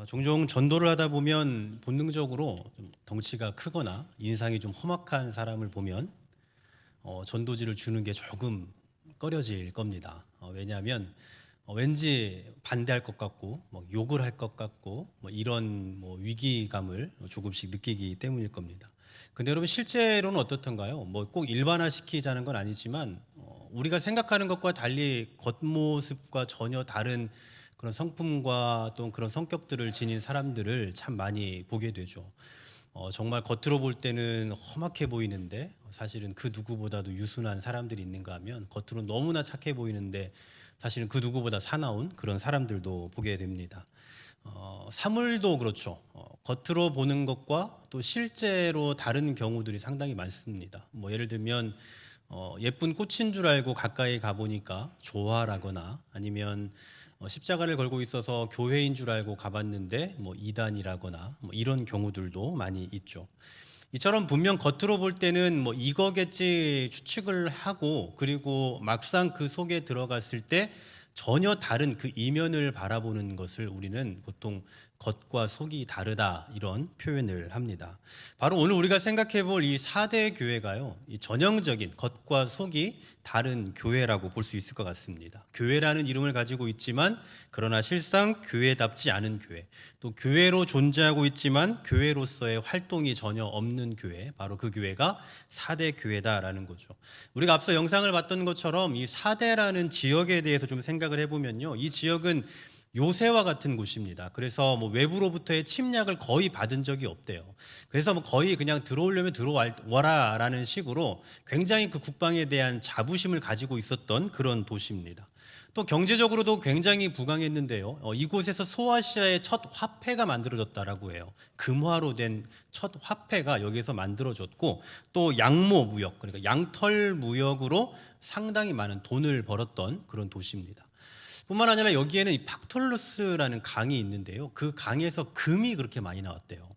종종 전도를 하다 보면 본능적으로 좀 덩치가 크거나 인상이 좀 험악한 사람을 보면 전도지를 주는 게 조금 꺼려질 겁니다. 왜냐하면 왠지 반대할 것 같고 욕을 할 것 같고 이런 위기감을 조금씩 느끼기 때문일 겁니다. 근데 여러분 실제로는 어떻던가요? 꼭 일반화시키자는 건 아니지만 우리가 생각하는 것과 달리 겉모습과 전혀 다른 그런 성품과 또 그런 성격들을 지닌 사람들을 참 많이 보게 되죠. 정말 겉으로 볼 때는 험악해 보이는데 사실은 그 누구보다도 유순한 사람들이 있는가 하면 겉으로 너무나 착해 보이는데 사실은 그 누구보다 사나운 그런 사람들도 보게 됩니다. 사물도 그렇죠. 겉으로 보는 것과 또 실제로 다른 경우들이 상당히 많습니다. 예를 들면 예쁜 꽃인 줄 알고 가까이 가보니까 조화라거나 아니면 십자가를 걸고 있어서 교회인 줄 알고 가봤는데 이단이라거나 이런 경우들도 많이 있죠. 이처럼 분명 겉으로 볼 때는 이거겠지 추측을 하고 그리고 막상 그 속에 들어갔을 때 전혀 다른 그 이면을 바라보는 것을 우리는 보통 겉과 속이 다르다 이런 표현을 합니다. 바로 오늘 우리가 생각해 볼 이 4대 교회가요, 이 전형적인 겉과 속이 다른 교회라고 볼 수 있을 것 같습니다. 교회라는 이름을 가지고 있지만 그러나 실상 교회답지 않은 교회, 또 교회로 존재하고 있지만 교회로서의 활동이 전혀 없는 교회, 바로 그 교회가 4대 교회다라는 거죠. 우리가 앞서 영상을 봤던 것처럼 이 4대라는 지역에 대해서 좀 생각을 해보면요, 이 지역은 요새와 같은 곳입니다. 그래서 외부로부터의 침략을 거의 받은 적이 없대요. 그래서 거의 그냥 들어오려면 들어와라라는 식으로 굉장히 그 국방에 대한 자부심을 가지고 있었던 그런 도시입니다. 또 경제적으로도 굉장히 부강했는데요. 이곳에서 소아시아의 첫 화폐가 만들어졌다라고 해요. 금화로 된 첫 화폐가 여기서 만들어졌고 또 양모 무역, 그러니까 양털 무역으로 상당히 많은 돈을 벌었던 그런 도시입니다. 뿐만 아니라 여기에는 이 팍톨루스라는 강이 있는데요. 그 강에서 금이 그렇게 많이 나왔대요.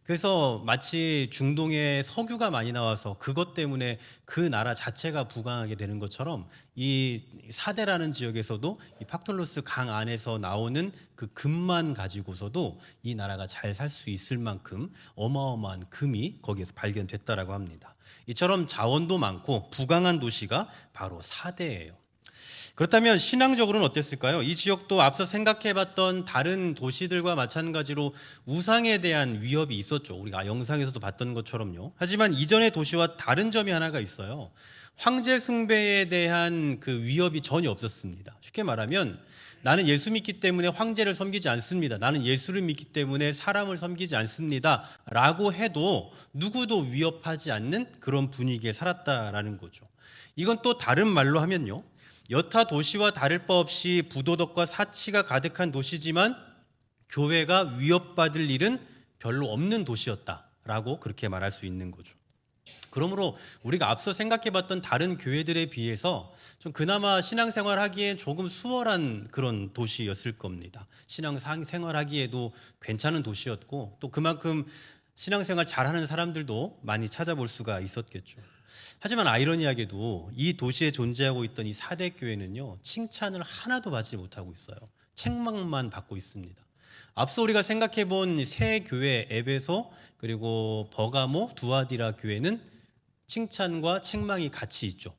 그래서 마치 중동에 석유가 많이 나와서 그것 때문에 그 나라 자체가 부강하게 되는 것처럼 이 사대라는 지역에서도 이 팍톨루스 강 안에서 나오는 그 금만 가지고서도 이 나라가 잘 살 수 있을 만큼 어마어마한 금이 거기에서 발견됐다라고 합니다. 이처럼 자원도 많고 부강한 도시가 바로 사대예요. 그렇다면 신앙적으로는 어땠을까요? 이 지역도 앞서 생각해봤던 다른 도시들과 마찬가지로 우상에 대한 위협이 있었죠. 우리가 영상에서도 봤던 것처럼요. 하지만 이전의 도시와 다른 점이 하나가 있어요. 황제 숭배에 대한 그 위협이 전혀 없었습니다. 쉽게 말하면 나는 예수 믿기 때문에 황제를 섬기지 않습니다. 나는 예수를 믿기 때문에 사람을 섬기지 않습니다. 라고 해도 누구도 위협하지 않는 그런 분위기에 살았다라는 거죠. 이건 또 다른 말로 하면요, 여타 도시와 다를 바 없이 부도덕과 사치가 가득한 도시지만 교회가 위협받을 일은 별로 없는 도시였다라고 그렇게 말할 수 있는 거죠. 그러므로 우리가 앞서 생각해봤던 다른 교회들에 비해서 좀 그나마 신앙생활하기에 조금 수월한 그런 도시였을 겁니다. 신앙생활하기에도 괜찮은 도시였고 또 그만큼 신앙생활 잘하는 사람들도 많이 찾아볼 수가 있었겠죠. 하지만 아이러니하게도 이 도시에 존재하고 있던 이 4대 교회는요, 칭찬을 하나도 받지 못하고 있어요. 책망만 받고 있습니다. 앞서 우리가 생각해 본 세 교회, 에베소 그리고 버가모, 두아디라 교회는 칭찬과 책망이 같이 있죠.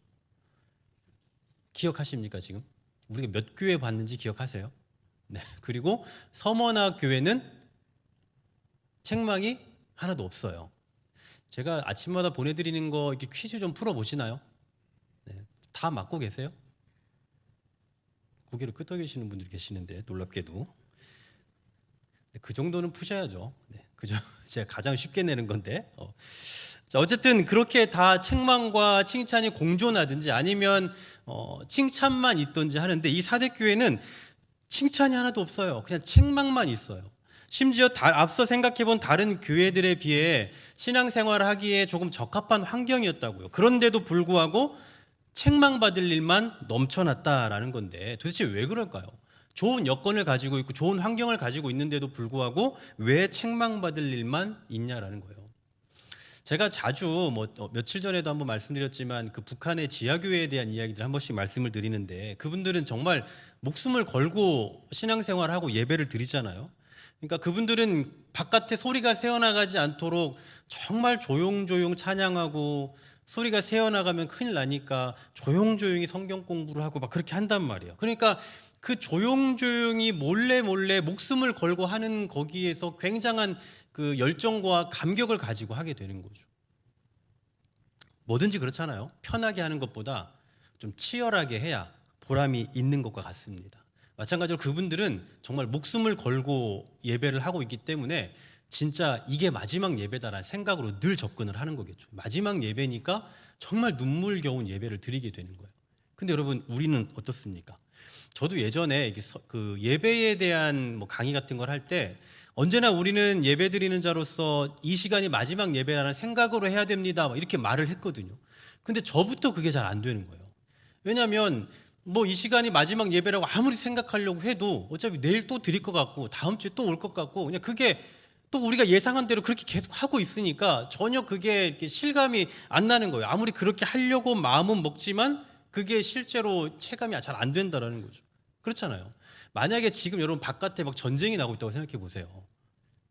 기억하십니까 지금? 우리가 몇 교회 봤는지 기억하세요? 네. 그리고 서머나 교회는 책망이 하나도 없어요. 제가 아침마다 보내드리는 거 이렇게 퀴즈 좀 풀어보시나요? 네, 다 맞고 계세요? 고개를 끄덕이시는 분들이 계시는데 놀랍게도 그 정도는 푸셔야죠. 네, 그죠? 제가 가장 쉽게 내는 건데. 자, 어쨌든 그렇게 다 책망과 칭찬이 공존하든지 아니면 칭찬만 있든지 하는데 이 4대 교회는 칭찬이 하나도 없어요. 그냥 책망만 있어요. 심지어 앞서 생각해본 다른 교회들에 비해 신앙생활을 하기에 조금 적합한 환경이었다고요. 그런데도 불구하고 책망받을 일만 넘쳐났다라는 건데 도대체 왜 그럴까요? 좋은 여건을 가지고 있고 좋은 환경을 가지고 있는데도 불구하고 왜 책망받을 일만 있냐라는 거예요. 제가 자주 며칠 전에도 한번 말씀드렸지만 그 북한의 지하교회에 대한 이야기들 한 번씩 말씀을 드리는데 그분들은 정말 목숨을 걸고 신앙생활하고 예배를 드리잖아요. 그러니까 그분들은 바깥에 소리가 새어나가지 않도록 정말 조용조용 찬양하고, 소리가 새어나가면 큰일 나니까 조용조용히 성경 공부를 하고 막 그렇게 한단 말이에요. 그러니까 그 조용조용히 몰래 목숨을 걸고 하는 거기에서 굉장한 그 열정과 감격을 가지고 하게 되는 거죠. 뭐든지 그렇잖아요. 편하게 하는 것보다 좀 치열하게 해야 보람이 있는 것과 같습니다. 마찬가지로 그분들은 정말 목숨을 걸고 예배를 하고 있기 때문에 진짜 이게 마지막 예배다라는 생각으로 늘 접근을 하는 거겠죠. 마지막 예배니까 정말 눈물겨운 예배를 드리게 되는 거예요. 근데 여러분, 우리는 어떻습니까? 저도 예전에 그 예배에 대한 뭐 강의 같은 걸 할 때 언제나 우리는 예배 드리는 자로서 이 시간이 마지막 예배라는 생각으로 해야 됩니다, 이렇게 말을 했거든요. 근데 저부터 그게 잘 안 되는 거예요. 왜냐하면 뭐 이 시간이 마지막 예배라고 아무리 생각하려고 해도 어차피 내일 또 드릴 것 같고 다음 주에 또 올 것 같고, 그냥 그게 또 우리가 예상한 대로 그렇게 계속 하고 있으니까 전혀 그게 이렇게 실감이 안 나는 거예요. 아무리 그렇게 하려고 마음은 먹지만 그게 실제로 체감이 잘 안 된다라는 거죠. 그렇잖아요. 만약에 지금 여러분 바깥에 막 전쟁이 나고 있다고 생각해 보세요.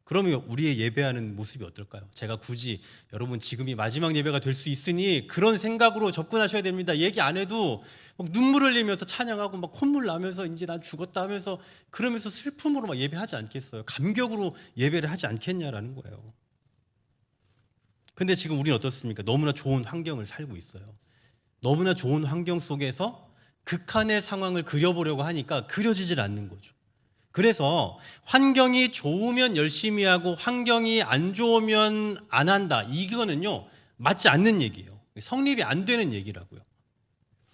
그러면 우리의 예배하는 모습이 어떨까요? 제가 굳이 여러분 지금이 마지막 예배가 될 수 있으니 그런 생각으로 접근하셔야 됩니다, 얘기 안 해도 막 눈물 흘리면서 찬양하고 막 콧물 나면서 이제 난 죽었다 하면서 그러면서 슬픔으로 막 예배하지 않겠어요? 감격으로 예배를 하지 않겠냐라는 거예요. 근데 지금 우리는 어떻습니까? 너무나 좋은 환경을 살고 있어요. 너무나 좋은 환경 속에서 극한의 상황을 그려보려고 하니까 그려지질 않는 거죠. 그래서 환경이 좋으면 열심히 하고 환경이 안 좋으면 안 한다, 이거는요 맞지 않는 얘기예요. 성립이 안 되는 얘기라고요.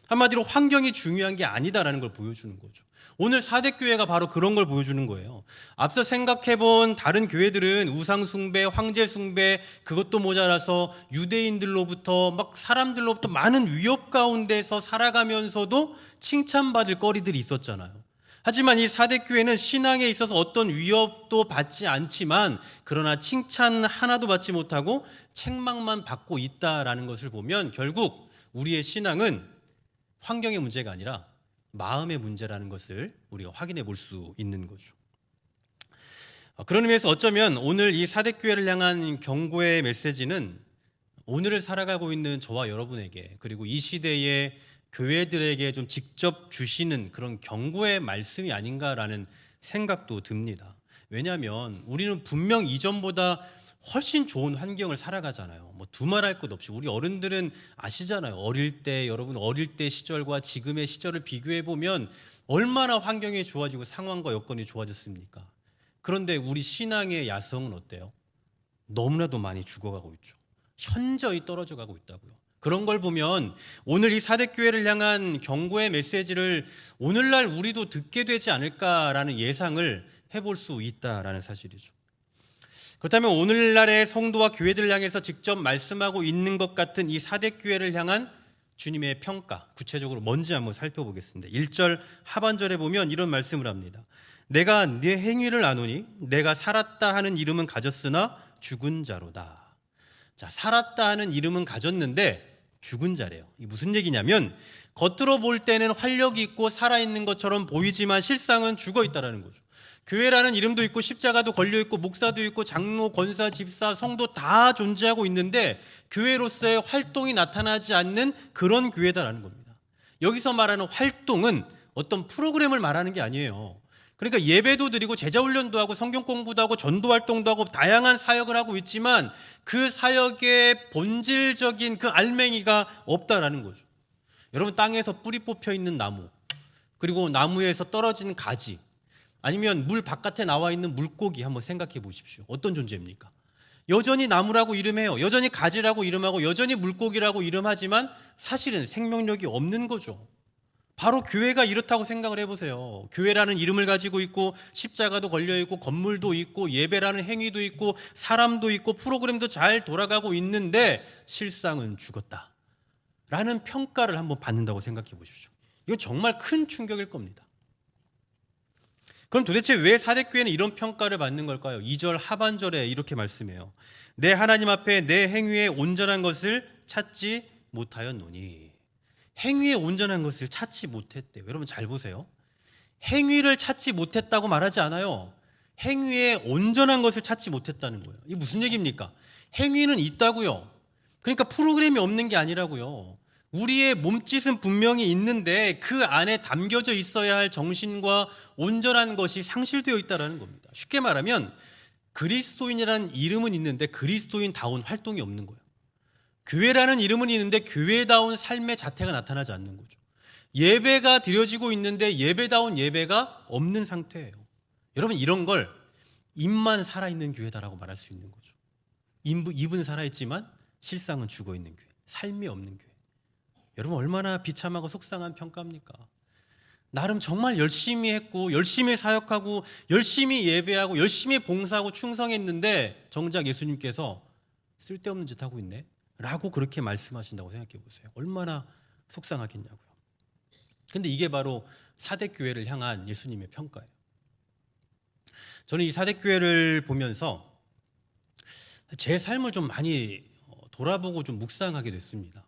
한마디로 환경이 중요한 게 아니다라는 걸 보여주는 거죠. 오늘 사대교회가 바로 그런 걸 보여주는 거예요. 앞서 생각해본 다른 교회들은 우상숭배, 황제숭배, 그것도 모자라서 유대인들로부터 막 사람들로부터 많은 위협 가운데서 살아가면서도 칭찬받을 거리들이 있었잖아요. 하지만 이 사대교회는 신앙에 있어서 어떤 위협도 받지 않지만 그러나 칭찬 하나도 받지 못하고 책망만 받고 있다라는 것을 보면 결국 우리의 신앙은 환경의 문제가 아니라 마음의 문제라는 것을 우리가 확인해 볼 수 있는 거죠. 그런 의미에서 어쩌면 오늘 이 사대교회를 향한 경고의 메시지는 오늘을 살아가고 있는 저와 여러분에게, 그리고 이 시대의 교회들에게 좀 직접 주시는 그런 경고의 말씀이 아닌가라는 생각도 듭니다. 왜냐하면 우리는 분명 이전보다 훨씬 좋은 환경을 살아가잖아요. 뭐 두말할 것 없이 우리 어른들은 아시잖아요. 어릴 때, 여러분 어릴 때 시절과 지금의 시절을 비교해 보면 얼마나 환경이 좋아지고 상황과 여건이 좋아졌습니까? 그런데 우리 신앙의 야성은 어때요? 너무나도 많이 죽어가고 있죠. 현저히 떨어져 가고 있다고요. 그런 걸 보면 오늘 이 사대교회를 향한 경고의 메시지를 오늘날 우리도 듣게 되지 않을까라는 예상을 해볼 수 있다라는 사실이죠. 그렇다면 오늘날의 성도와 교회들을 향해서 직접 말씀하고 있는 것 같은 이 사대교회를 향한 주님의 평가, 구체적으로 뭔지 한번 살펴보겠습니다. 1절 하반절에 보면 이런 말씀을 합니다. 내가 네 행위를 아노니 내가 살았다 하는 이름은 가졌으나 죽은 자로다. 자, 살았다 하는 이름은 가졌는데 죽은 자래요. 이게 무슨 얘기냐면 겉으로 볼 때는 활력이 있고 살아있는 것처럼 보이지만 실상은 죽어 있다라는 거죠. 교회라는 이름도 있고 십자가도 걸려있고 목사도 있고 장로, 권사, 집사, 성도 다 존재하고 있는데 교회로서의 활동이 나타나지 않는 그런 교회다라는 겁니다. 여기서 말하는 활동은 어떤 프로그램을 말하는 게 아니에요. 그러니까 예배도 드리고 제자훈련도 하고 성경 공부도 하고 전도활동도 하고 다양한 사역을 하고 있지만 그 사역의 본질적인 그 알맹이가 없다라는 거죠. 여러분, 땅에서 뿌리 뽑혀 있는 나무, 그리고 나무에서 떨어진 가지, 아니면 물 바깥에 나와 있는 물고기 한번 생각해 보십시오. 어떤 존재입니까? 여전히 나무라고 이름해요. 여전히 가지라고 이름하고 여전히 물고기라고 이름하지만 사실은 생명력이 없는 거죠. 바로 교회가 이렇다고 생각을 해보세요. 교회라는 이름을 가지고 있고 십자가도 걸려있고 건물도 있고 예배라는 행위도 있고 사람도 있고 프로그램도 잘 돌아가고 있는데 실상은 죽었다 라는 평가를 한번 받는다고 생각해 보십시오. 이건 정말 큰 충격일 겁니다. 그럼 도대체 왜 사대교회는 이런 평가를 받는 걸까요? 2절 하반절에 이렇게 말씀해요. 내 하나님 앞에 내 행위에 온전한 것을 찾지 못하였노니. 행위에 온전한 것을 찾지 못했대요. 여러분 잘 보세요. 행위를 찾지 못했다고 말하지 않아요. 행위에 온전한 것을 찾지 못했다는 거예요. 이게 무슨 얘기입니까? 행위는 있다고요. 그러니까 프로그램이 없는 게 아니라고요. 우리의 몸짓은 분명히 있는데 그 안에 담겨져 있어야 할 정신과 온전한 것이 상실되어 있다는 겁니다. 쉽게 말하면 그리스도인이라는 이름은 있는데 그리스도인다운 활동이 없는 거예요. 교회라는 이름은 있는데 교회다운 삶의 자태가 나타나지 않는 거죠. 예배가 드려지고 있는데 예배다운 예배가 없는 상태예요. 여러분, 이런 걸 입만 살아있는 교회다라고 말할 수 있는 거죠. 입은 살아있지만 실상은 죽어있는 교회, 삶이 없는 교회. 여러분, 얼마나 비참하고 속상한 평가입니까? 나름 정말 열심히 했고 열심히 사역하고 열심히 예배하고 열심히 봉사하고 충성했는데 정작 예수님께서 쓸데없는 짓 하고 있네 라고 그렇게 말씀하신다고 생각해 보세요. 얼마나 속상하겠냐고요. 근데 이게 바로 사대교회를 향한 예수님의 평가예요. 저는 이 사대교회를 보면서 제 삶을 좀 많이 돌아보고 좀 묵상하게 됐습니다.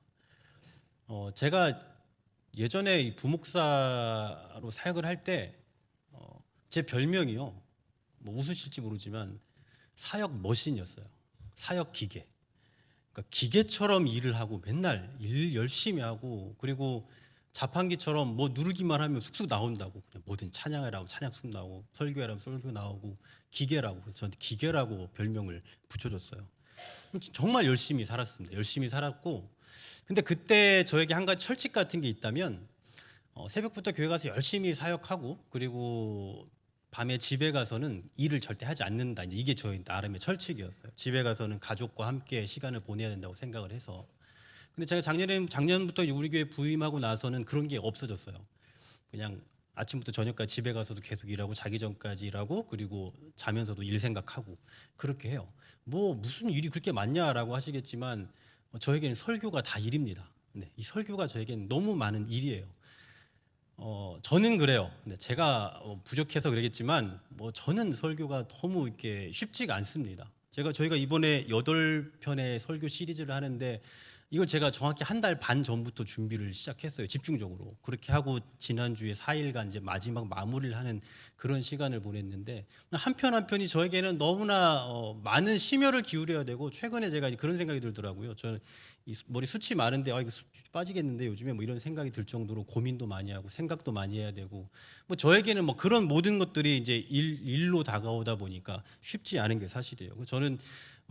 제가 예전에 이 부목사로 사역을 할 때 제 별명이요, 뭐 웃으실지 모르지만 사역 머신이었어요. 사역 기계. 그러니까 기계처럼 일을 하고 맨날 일 열심히 하고, 그리고 자판기처럼 뭐 누르기만 하면 쑥쑥 나온다고. 그냥 뭐든 찬양하라고 찬양 쑥 나오고, 설교하라고 설교 나오고, 기계라고. 그래서 저한테 기계라고 별명을 붙여줬어요. 정말 열심히 살았습니다. 열심히 살았고, 근데 그때 저에게 한 가지 철칙 같은 게 있다면, 새벽부터 교회 가서 열심히 사역하고, 그리고 밤에 집에 가서는 일을 절대 하지 않는다. 이게 저희 나름의 철칙이었어요. 집에 가서는 가족과 함께 시간을 보내야 된다고 생각을 해서. 근데 제가 작년부터 우리 교회 부임하고 나서는 그런 게 없어졌어요. 그냥 아침부터 저녁까지 집에 가서도 계속 일하고, 자기 전까지 일하고, 그리고 자면서도 일 생각하고, 그렇게 해요. 뭐 무슨 일이 그렇게 많냐라고 하시겠지만 저에게는 설교가 다 일입니다. 네, 이 설교가 저에게는 너무 많은 일이에요. 저는 그래요. 근데 제가 부족해서 그러겠지만 저는 설교가 너무 이렇게 쉽지가 않습니다. 저희가 이번에 8편의 설교 시리즈를 하는데, 이걸 제가 정확히 한 달 반 전부터 준비를 시작했어요. 집중적으로. 그렇게 하고 지난주에 4일간 이제 마지막 마무리를 하는 그런 시간을 보냈는데, 한 편 한 편이 저에게는 너무나 많은 심혈을 기울여야 되고, 최근에 제가 그런 생각이 들더라고요. 저는 이 머리 숱이 많은데 이거 숱 빠지겠는데 요즘에 이런 생각이 들 정도로 고민도 많이 하고 생각도 많이 해야 되고, 저에게는 그런 모든 것들이 이제 일로 다가오다 보니까 쉽지 않은 게 사실이에요. 저는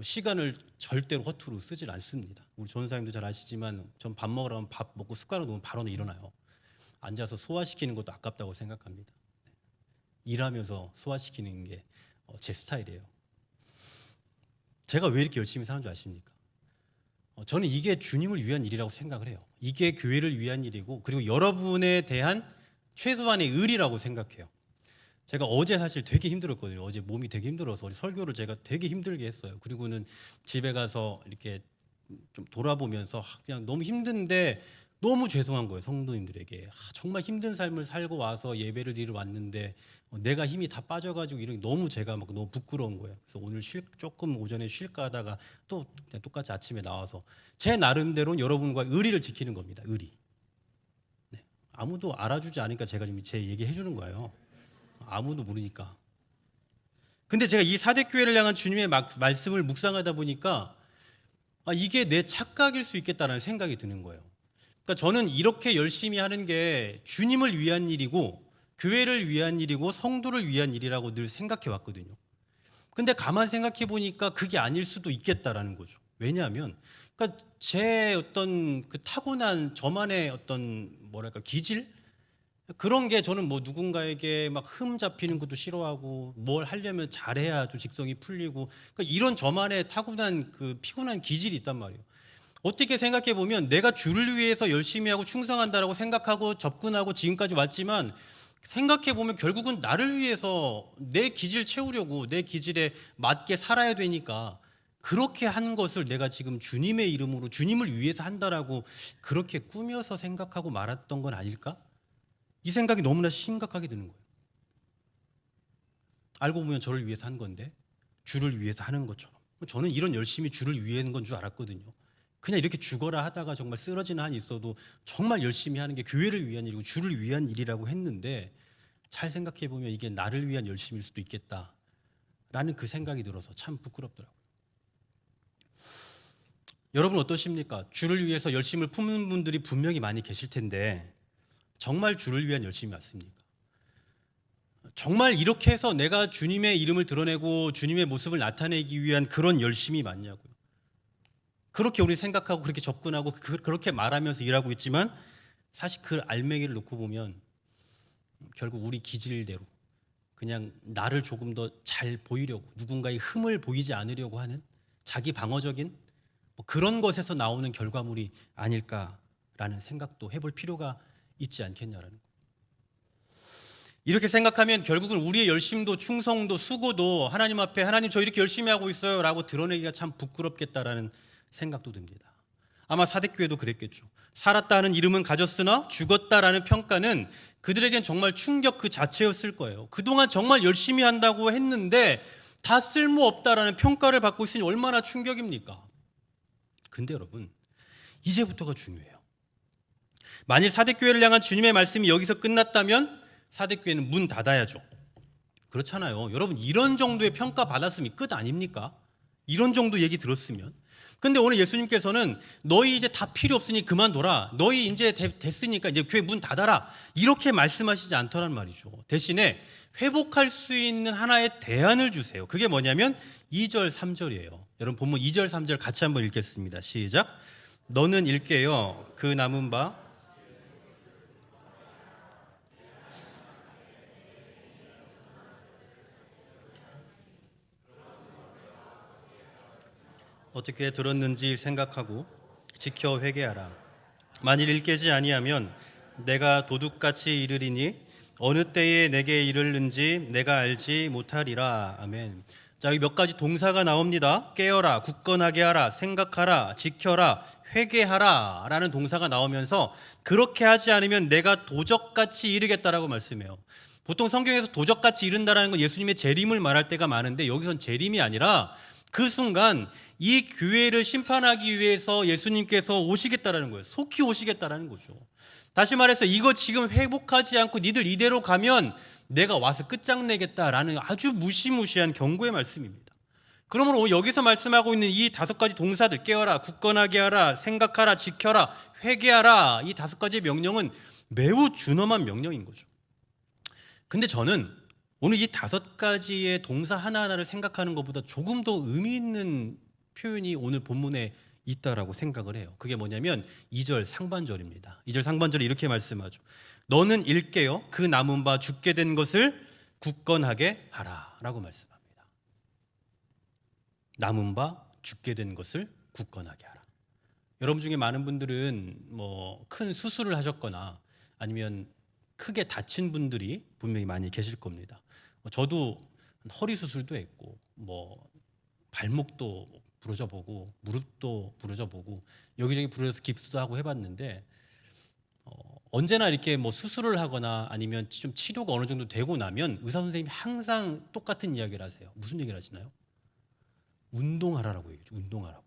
시간을 절대로 허투루 쓰질 않습니다. 우리 전사님도 잘 아시지만 전 밥 먹으러 가면 밥 먹고 숟가락 놓으면 바로 일어나요. 앉아서 소화시키는 것도 아깝다고 생각합니다. 일하면서 소화시키는 게 제 스타일이에요. 제가 왜 이렇게 열심히 사는 줄 아십니까? 저는 이게 주님을 위한 일이라고 생각을 해요. 이게 교회를 위한 일이고, 그리고 여러분에 대한 최소한의 의리라고 생각해요. 제가 어제 사실 되게 힘들었거든요. 어제 몸이 되게 힘들어서 설교를 제가 되게 힘들게 했어요. 그리고는 집에 가서 이렇게 좀 돌아보면서 그냥 너무 힘든데 너무 죄송한 거예요. 성도님들에게. 정말 힘든 삶을 살고 와서 예배를 드리러 왔는데 내가 힘이 다 빠져가지고 이런 게 너무 제가 너무 부끄러운 거예요. 그래서 오늘 조금 오전에 쉴까 하다가 또 그냥 똑같이 아침에 나와서 제 나름대로는 여러분과 의리를 지키는 겁니다. 의리. 네. 아무도 알아주지 않으니까 제가 지금 제 얘기 해주는 거예요. 아무도 모르니까. 근데 제가 이 사대교회를 향한 주님의 말씀을 묵상하다 보니까 이게 내 착각일 수 있겠다는 생각이 드는 거예요. 그러니까 저는 이렇게 열심히 하는 게 주님을 위한 일이고 교회를 위한 일이고 성도를 위한 일이라고 늘 생각해 왔거든요. 근데 가만 생각해 보니까 그게 아닐 수도 있겠다라는 거죠. 왜냐하면 그러니까 제 어떤 그 타고난 저만의 어떤 기질? 그런 게 저는 누군가에게 흠 잡히는 것도 싫어하고 뭘 하려면 잘해야 좀 직성이 풀리고, 그러니까 이런 저만의 타고난 그 피곤한 기질이 있단 말이에요. 어떻게 생각해 보면 내가 주를 위해서 열심히 하고 충성한다라고 생각하고 접근하고 지금까지 왔지만, 생각해 보면 결국은 나를 위해서 내 기질 채우려고 내 기질에 맞게 살아야 되니까 그렇게 한 것을 내가 지금 주님의 이름으로 주님을 위해서 한다라고 그렇게 꾸며서 생각하고 말았던 건 아닐까? 이 생각이 너무나 심각하게 드는 거예요. 알고 보면 저를 위해서 한 건데, 주를 위해서 하는 것처럼. 저는 이런 열심히 주를 위해 한 건 줄 알았거든요. 그냥 이렇게 죽어라 하다가 정말 쓰러지는 한이 있어도 정말 열심히 하는 게 교회를 위한 일이고 주를 위한 일이라고 했는데, 잘 생각해 보면 이게 나를 위한 열심일 수도 있겠다. 라는 그 생각이 들어서 참 부끄럽더라고요. 여러분 어떠십니까? 주를 위해서 열심을 품는 분들이 분명히 많이 계실 텐데 정말 주를 위한 열심이 맞습니까? 정말 이렇게 해서 내가 주님의 이름을 드러내고 주님의 모습을 나타내기 위한 그런 열심이 맞냐고요. 그렇게 우리 생각하고 그렇게 접근하고 그렇게 말하면서 일하고 있지만 사실 그 알맹이를 놓고 보면 결국 우리 기질대로 그냥 나를 조금 더 잘 보이려고 누군가의 흠을 보이지 않으려고 하는 자기 방어적인 그런 것에서 나오는 결과물이 아닐까라는 생각도 해볼 필요가 있지 않겠냐라는 거예요. 이렇게 생각하면 결국은 우리의 열심도 충성도 수고도 하나님 앞에 하나님 저 이렇게 열심히 하고 있어요 라고 드러내기가 참 부끄럽겠다라는 생각도 듭니다. 아마 사대교회도 그랬겠죠. 살았다는 이름은 가졌으나 죽었다라는 평가는 그들에겐 정말 충격 그 자체였을 거예요. 그동안 정말 열심히 한다고 했는데 다 쓸모없다라는 평가를 받고 있으니 얼마나 충격입니까? 근데 여러분 이제부터가 중요해요. 만일 사대교회를 향한 주님의 말씀이 여기서 끝났다면 사대교회는 문 닫아야죠. 그렇잖아요. 여러분 이런 정도의 평가 받았으면 끝 아닙니까? 이런 정도 얘기 들었으면. 근데 오늘 예수님께서는 너희 이제 다 필요 없으니 그만둬라. 너희 이제 됐으니까 이제 교회 문 닫아라. 이렇게 말씀하시지 않더란 말이죠. 대신에 회복할 수 있는 하나의 대안을 주세요. 그게 뭐냐면 2절 3절이에요. 여러분 본문 2절 3절 같이 한번 읽겠습니다. 시작. 너는 일깨어 그 남은 바 어떻게 들었는지 생각하고 지켜 회개하라. 만일 일깨지 아니하면 내가 도둑같이 이르리니 어느 때에 내게 이르는지 내가 알지 못하리라. 아멘. 자, 여기 몇 가지 동사가 나옵니다. 깨어라, 굳건하게 하라, 생각하라, 지켜라, 회개하라 라는 동사가 나오면서 그렇게 하지 않으면 내가 도적같이 이르겠다라고 말씀해요. 보통 성경에서 도적같이 이른다라는 건 예수님의 재림을 말할 때가 많은데 여기선 재림이 아니라 그 순간 이 교회를 심판하기 위해서 예수님께서 오시겠다라는 거예요. 속히 오시겠다라는 거죠. 다시 말해서 이거 지금 회복하지 않고 니들 이대로 가면 내가 와서 끝장내겠다라는 아주 무시무시한 경고의 말씀입니다. 그러므로 여기서 말씀하고 있는 이 5가지 동사들 깨어라, 굳건하게 하라, 생각하라, 지켜라, 회개하라 이 5가지의 명령은 매우 준엄한 명령인 거죠. 근데 저는 오늘 이 5가지의 동사 하나하나를 생각하는 것보다 조금 더 의미 있는 표현이 오늘 본문에 있다라고 생각을 해요. 그게 뭐냐면 2절 상반절입니다. 2절 상반절에 이렇게 말씀하죠. 너는 일깨어 그 남은 바 죽게 된 것을 굳건하게 하라 라고 말씀합니다. 남은 바 죽게 된 것을 굳건하게 하라. 여러분 중에 많은 분들은 큰 수술을 하셨거나 아니면 크게 다친 분들이 분명히 많이 계실 겁니다. 저도 허리 수술도 했고 발목도 부러져 보고 무릎도 부러져 보고 여기저기 부러져서 깁스도 하고 해봤는데 언제나 이렇게 수술을 하거나 아니면 좀 치료가 어느 정도 되고 나면 의사 선생님이 항상 똑같은 이야기를 하세요. 무슨 얘기를 하시나요? 운동하라라고 얘기죠. 운동하라고.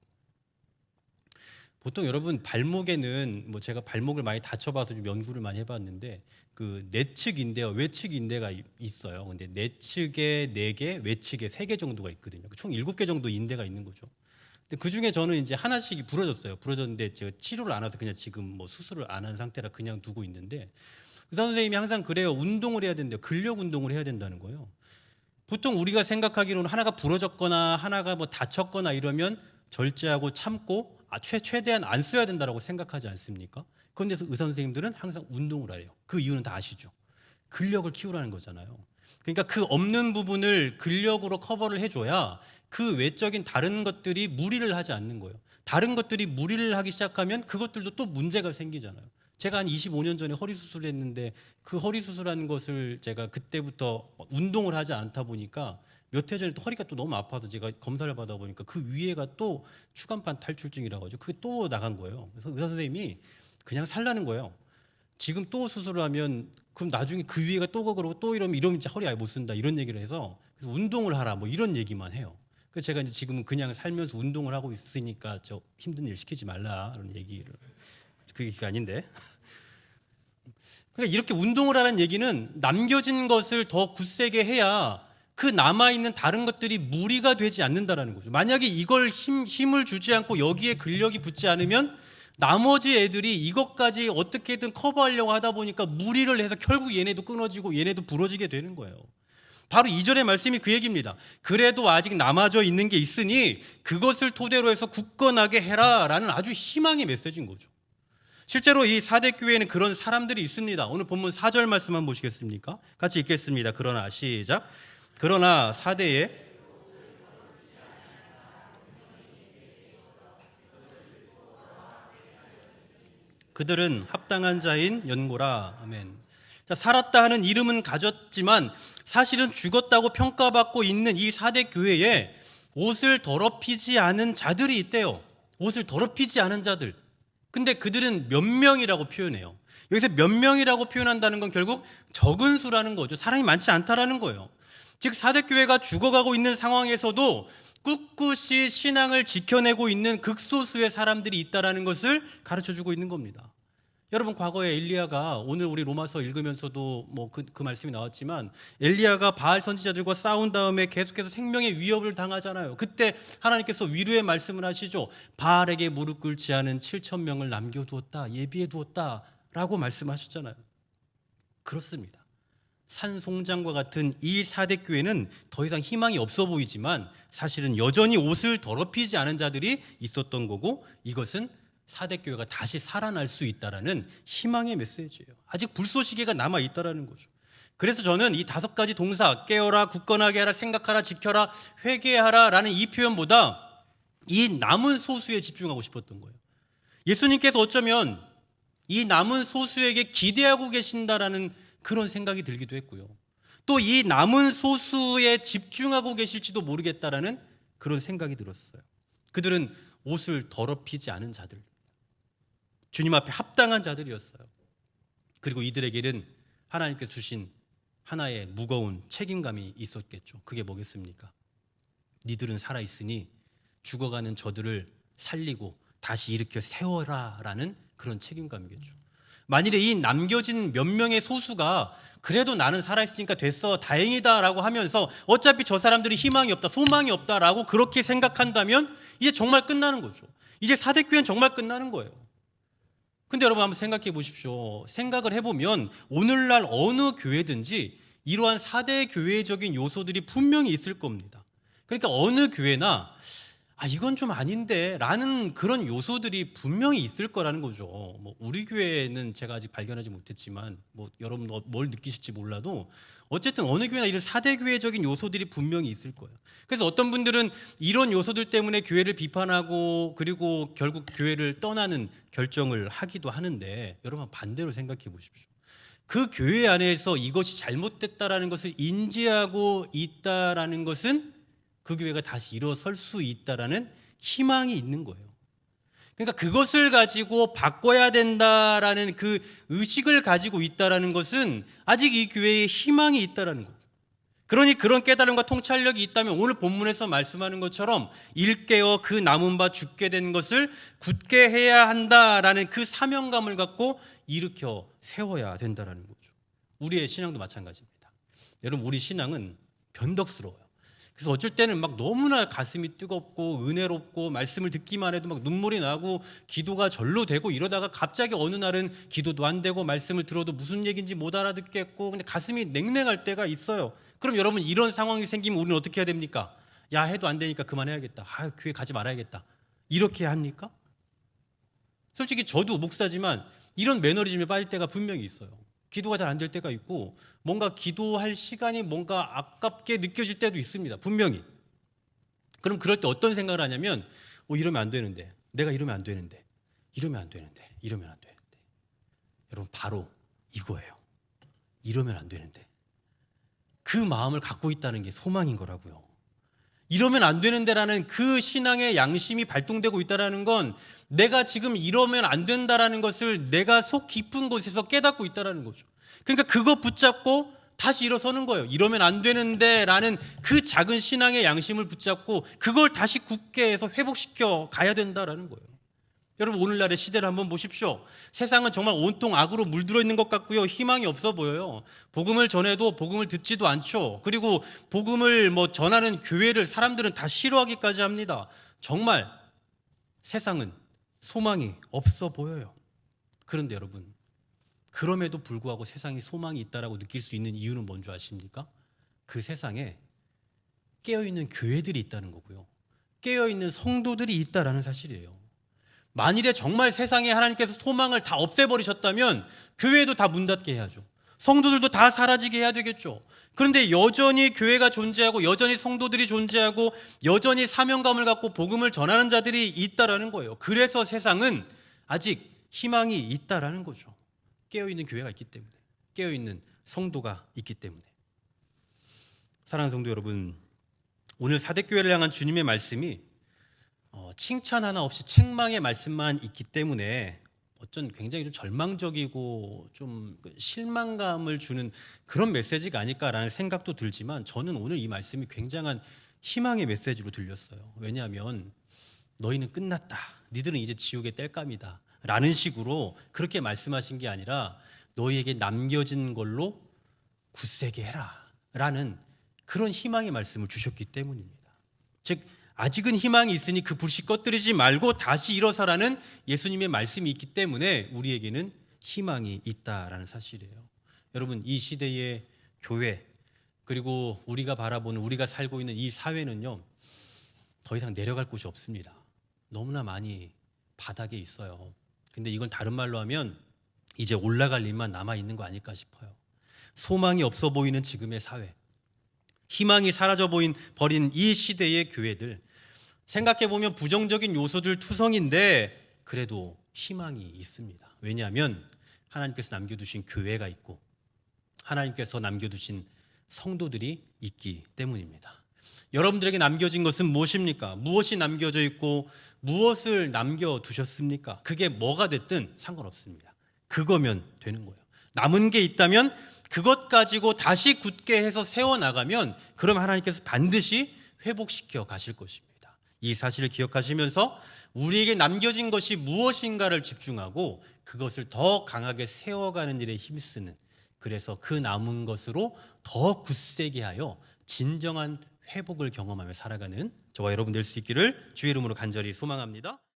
보통 여러분 발목에는 제가 발목을 많이 다쳐봐서 좀 연구를 많이 해봤는데 그 내측 인대와 외측 인대가 있어요. 근데 내측에 4개, 외측에 3개 정도가 있거든요. 총 7개 정도 인대가 있는 거죠. 근데 그 중에 저는 이제 하나씩이 부러졌어요. 부러졌는데 제가 치료를 안 해서 그냥 지금 수술을 안 한 상태라 그냥 두고 있는데 의사 선생님이 항상 그래요. 운동을 해야 된대요. 근력 운동을 해야 된다는 거예요. 보통 우리가 생각하기로는 하나가 부러졌거나 하나가 다쳤거나 이러면 절제하고 참고 최대한 안 써야 된다고 생각하지 않습니까? 그런데 의사 선생님들은 항상 운동을 해요. 그 이유는 다 아시죠? 근력을 키우라는 거잖아요. 그러니까 그 없는 부분을 근력으로 커버를 해줘야 그 외적인 다른 것들이 무리를 하지 않는 거예요. 다른 것들이 무리를 하기 시작하면 그것들도 또 문제가 생기잖아요. 제가 한 25년 전에 허리 수술을 했는데 그 허리 수술한 것을 제가 그때부터 운동을 하지 않다 보니까 몇 해 전에 또 허리가 또 너무 아파서 제가 검사를 받아보니까 그 위에가 또 추간판 탈출증이라고 하죠. 그게 또 나간 거예요. 그래서 의사 선생님이 그냥 살라는 거예요. 지금 또 수술을 하면 그럼 나중에 그 위에가 또 그러고 또 이러면 이제 허리 아예 못 쓴다 이런 얘기를 해서 그래서 운동을 하라 이런 얘기만 해요. 그래서 제가 이제 지금은 그냥 살면서 운동을 하고 있으니까 저 힘든 일 시키지 말라 그런 얘기를 그 얘기가 아닌데. 그러니까 이렇게 운동을 하는 얘기는 남겨진 것을 더 굳세게 해야 그 남아있는 다른 것들이 무리가 되지 않는다라는 거죠. 만약에 이걸 힘을 주지 않고 여기에 근력이 붙지 않으면 나머지 애들이 이것까지 어떻게든 커버하려고 하다 보니까 무리를 해서 결국 얘네도 끊어지고 얘네도 부러지게 되는 거예요. 바로 이전의 말씀이 그 얘기입니다. 그래도 아직 남아져 있는 게 있으니 그것을 토대로 해서 굳건하게 해라 라는 아주 희망의 메시지인 거죠. 실제로 이 사대교회에는 그런 사람들이 있습니다. 오늘 본문 4절 말씀 한번 보시겠습니까? 같이 읽겠습니다. 그러나 시작. 그러나 사대에 그들은 합당한 자인 연고라. 아멘. 자, 살았다 하는 이름은 가졌지만 사실은 죽었다고 평가받고 있는 이 사대 교회에 옷을 더럽히지 않은 자들이 있대요. 옷을 더럽히지 않은 자들. 근데 그들은 몇 명이라고 표현해요. 여기서 몇 명이라고 표현한다는 건 결국 적은 수라는 거죠. 사람이 많지 않다라는 거예요. 즉 사대 교회가 죽어가고 있는 상황에서도 꿋꿋이 신앙을 지켜내고 있는 극소수의 사람들이 있다라는 것을 가르쳐주고 있는 겁니다. 여러분, 과거에 엘리야가, 오늘 우리 로마서 읽으면서도 그 말씀이 나왔지만, 엘리야가 바알 선지자들과 싸운 다음에 계속해서 생명의 위협을 당하잖아요. 그때 하나님께서 위로의 말씀을 하시죠. 바알에게 무릎 꿇지 않은 7,000명을 남겨두었다, 예비해두었다 라고 말씀하셨잖아요. 그렇습니다. 산송장과 같은 이 사대교회는 더 이상 희망이 없어 보이지만 사실은 여전히 옷을 더럽히지 않은 자들이 있었던 거고, 이것은 사대교회가 다시 살아날 수 있다라는 희망의 메시지예요. 아직 불쏘시개가 남아있다라는 거죠. 그래서 저는 이 5가지 동사, 깨어라, 굳건하게 하라, 생각하라, 지켜라, 회개하라 라는 이 표현보다 이 남은 소수에 집중하고 싶었던 거예요. 예수님께서 어쩌면 이 남은 소수에게 기대하고 계신다라는 그런 생각이 들기도 했고요. 또 이 남은 소수에 집중하고 계실지도 모르겠다라는 그런 생각이 들었어요. 그들은 옷을 더럽히지 않은 자들, 주님 앞에 합당한 자들이었어요. 그리고 이들에게는 하나님께서 주신 하나의 무거운 책임감이 있었겠죠. 그게 뭐겠습니까? 니들은 살아있으니 죽어가는 저들을 살리고 다시 일으켜 세워라 라는 그런 책임감이겠죠. 만일에 이 남겨진 몇 명의 소수가 그래도 나는 살아있으니까 됐어, 다행이다 라고 하면서 어차피 저 사람들이 희망이 없다, 소망이 없다 라고 그렇게 생각한다면 이제 정말 끝나는 거죠. 이제 사대교회는 정말 끝나는 거예요. 근데 여러분 한번 생각해 보십시오. 생각을 해보면 오늘날 어느 교회든지 이러한 사대교회적인 요소들이 분명히 있을 겁니다. 그러니까 어느 교회나 이건 좀 아닌데 라는 그런 요소들이 분명히 있을 거라는 거죠. 우리 교회는 제가 아직 발견하지 못했지만 여러분 뭘 느끼실지 몰라도 어쨌든 어느 교회나 이런 사대교회적인 요소들이 분명히 있을 거예요. 그래서 어떤 분들은 이런 요소들 때문에 교회를 비판하고 그리고 결국 교회를 떠나는 결정을 하기도 하는데, 여러분 반대로 생각해 보십시오. 그 교회 안에서 이것이 잘못됐다라는 것을 인지하고 있다라는 것은 그 교회가 다시 일어설 수 있다라는 희망이 있는 거예요. 그러니까 그것을 가지고 바꿔야 된다라는 그 의식을 가지고 있다라는 것은 아직 이 교회에 희망이 있다라는 거예요. 그러니 그런 깨달음과 통찰력이 있다면 오늘 본문에서 말씀하는 것처럼 일깨어 그 남은 바 죽게 된 것을 굳게 해야 한다라는 그 사명감을 갖고 일으켜 세워야 된다라는 거죠. 우리의 신앙도 마찬가지입니다. 여러분, 우리 신앙은 변덕스러워요. 그래서 어쩔 때는 너무나 가슴이 뜨겁고 은혜롭고 말씀을 듣기만 해도 눈물이 나고 기도가 절로 되고 이러다가 갑자기 어느 날은 기도도 안 되고 말씀을 들어도 무슨 얘기인지 못 알아듣겠고 근데 가슴이 냉랭할 때가 있어요. 그럼 여러분, 이런 상황이 생기면 우리는 어떻게 해야 됩니까? 야, 해도 안 되니까 그만해야겠다. 교회 가지 말아야겠다. 이렇게 합니까? 솔직히 저도 목사지만 이런 매너리즘에 빠질 때가 분명히 있어요. 기도가 잘 안 될 때가 있고 뭔가 기도할 시간이 뭔가 아깝게 느껴질 때도 있습니다. 분명히. 그럼 그럴 때 어떤 생각을 하냐면 이러면 안 되는데, 내가 이러면 안 되는데, 이러면 안 되는데, 이러면 안 되는데. 여러분, 바로 이거예요. 이러면 안 되는데. 그 마음을 갖고 있다는 게 소망인 거라고요. 이러면 안 되는데라는 그 신앙의 양심이 발동되고 있다는 건 내가 지금 이러면 안 된다라는 것을 내가 속 깊은 곳에서 깨닫고 있다는 거죠. 그러니까 그거 붙잡고 다시 일어서는 거예요. 이러면 안 되는데 라는 그 작은 신앙의 양심을 붙잡고 그걸 다시 굳게 해서 회복시켜 가야 된다라는 거예요. 여러분 오늘날의 시대를 한번 보십시오. 세상은 정말 온통 악으로 물들어 있는 것 같고요. 희망이 없어 보여요. 복음을 전해도 복음을 듣지도 않죠. 그리고 복음을 전하는 교회를 사람들은 다 싫어하기까지 합니다. 정말 세상은 소망이 없어 보여요. 그런데 여러분, 그럼에도 불구하고 세상에 소망이 있다라고 느낄 수 있는 이유는 뭔 줄 아십니까? 그 세상에 깨어있는 교회들이 있다는 거고요. 깨어있는 성도들이 있다라는 사실이에요. 만일에 정말 세상에 하나님께서 소망을 다 없애버리셨다면 교회도 다 문 닫게 해야죠. 성도들도 다 사라지게 해야 되겠죠. 그런데 여전히 교회가 존재하고 여전히 성도들이 존재하고 여전히 사명감을 갖고 복음을 전하는 자들이 있다라는 거예요. 그래서 세상은 아직 희망이 있다라는 거죠. 깨어있는 교회가 있기 때문에, 깨어있는 성도가 있기 때문에. 사랑하는 성도 여러분, 오늘 사대교회를 향한 주님의 말씀이 칭찬 하나 없이 책망의 말씀만 있기 때문에 어쩐 굉장히 좀 절망적이고 좀 실망감을 주는 그런 메시지가 아닐까라는 생각도 들지만, 저는 오늘 이 말씀이 굉장한 희망의 메시지로 들렸어요. 왜냐하면 너희는 끝났다, 니들은 이제 지옥의 땔감이다 라는 식으로 그렇게 말씀하신 게 아니라 너희에게 남겨진 걸로 굳세게 해라 라는 그런 희망의 말씀을 주셨기 때문입니다. 즉 아직은 희망이 있으니 그 불씨 꺼뜨리지 말고 다시 일어서라는 예수님의 말씀이 있기 때문에 우리에게는 희망이 있다라는 사실이에요. 여러분, 이 시대의 교회, 그리고 우리가 바라보는, 우리가 살고 있는 이 사회는요, 더 이상 내려갈 곳이 없습니다. 너무나 많이 바닥에 있어요. 근데 이건 다른 말로 하면 이제 올라갈 일만 남아있는 거 아닐까 싶어요. 소망이 없어 보이는 지금의 사회, 희망이 사라져 버린 이 시대의 교회들, 생각해보면 부정적인 요소들 투성인데 그래도 희망이 있습니다. 왜냐하면 하나님께서 남겨두신 교회가 있고 하나님께서 남겨두신 성도들이 있기 때문입니다. 여러분들에게 남겨진 것은 무엇입니까? 무엇이 남겨져 있고 무엇을 남겨두셨습니까? 그게 뭐가 됐든 상관없습니다. 그거면 되는 거예요. 남은 게 있다면 그것 가지고 다시 굳게 해서 세워나가면 그럼 하나님께서 반드시 회복시켜 가실 것입니다. 이 사실을 기억하시면서 우리에게 남겨진 것이 무엇인가를 집중하고 그것을 더 강하게 세워가는 일에 힘쓰는, 그래서 그 남은 것으로 더 굳세게 하여 진정한 회복을 경험하며 살아가는 저와 여러분 될 수 있기를 주의 이름으로 간절히 소망합니다.